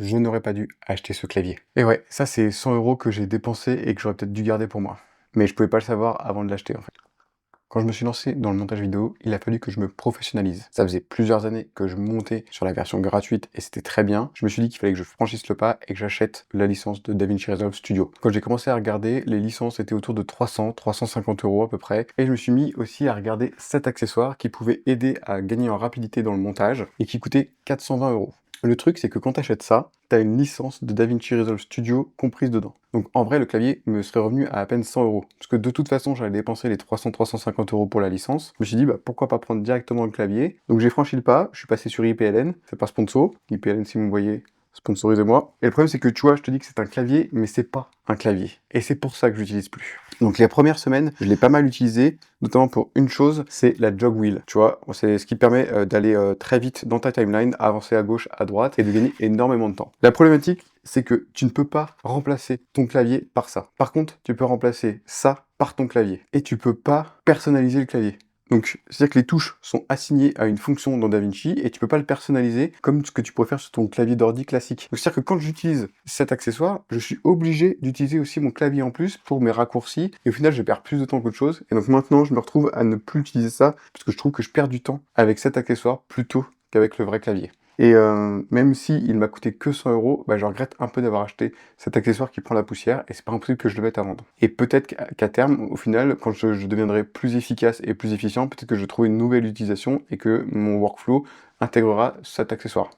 je n'aurais pas dû acheter ce clavier. Et ouais, ça c'est 100 € que j'ai dépensé et que j'aurais peut-être dû garder pour moi. Mais je pouvais pas le savoir avant de l'acheter en fait. Quand je me suis lancé dans le montage vidéo, il a fallu que je me professionnalise. Ça faisait plusieurs années que je montais sur la version gratuite et c'était très bien. Je me suis dit qu'il fallait que je franchisse le pas et que j'achète la licence de DaVinci Resolve Studio. Quand j'ai commencé à regarder, les licences étaient autour de 300, 350 € à peu près. Et je me suis mis aussi à regarder 7 accessoires qui pouvaient aider à gagner en rapidité dans le montage et qui coûtaient 420 €. Le truc, c'est que quand tu achètes ça, tu as une licence de DaVinci Resolve Studio comprise dedans. Donc en vrai, le clavier me serait revenu à peine 100 €. Parce que de toute façon, j'allais dépenser les 300-350 € pour la licence. Je me suis dit, bah, pourquoi pas prendre directement le clavier. Donc j'ai franchi le pas, je suis passé sur IPLN, c'est pas sponsor. IPLN, si vous me voyez, sponsorisez-moi. Et le problème, c'est que tu vois, je te dis que c'est un clavier, mais c'est pas un clavier. Et c'est pour ça que je l'utilise plus. Donc les premières semaines, je l'ai pas mal utilisé, notamment pour une chose, c'est la jog wheel. Tu vois, c'est ce qui permet d'aller très vite dans ta timeline, avancer à gauche, à droite, et de gagner énormément de temps. La problématique, c'est que tu ne peux pas remplacer ton clavier par ça. Par contre, tu peux remplacer ça par ton clavier. Et tu peux pas personnaliser le clavier. Donc, c'est-à-dire que les touches sont assignées à une fonction dans DaVinci et tu peux pas le personnaliser comme ce que tu pourrais faire sur ton clavier d'ordi classique. Donc, c'est-à-dire que quand j'utilise cet accessoire, je suis obligé d'utiliser aussi mon clavier en plus pour mes raccourcis et au final, je perds plus de temps qu'autre chose. Et donc maintenant, je me retrouve à ne plus utiliser ça parce que je trouve que je perds du temps avec cet accessoire plutôt qu'avec le vrai clavier. Et même si il m'a coûté que 100 €, bah, je regrette un peu d'avoir acheté cet accessoire qui prend la poussière et c'est pas impossible que je le mette à vendre. Et peut-être qu'à terme, au final, quand je deviendrai plus efficace et plus efficient, peut-être que je trouverai une nouvelle utilisation et que mon workflow intégrera cet accessoire.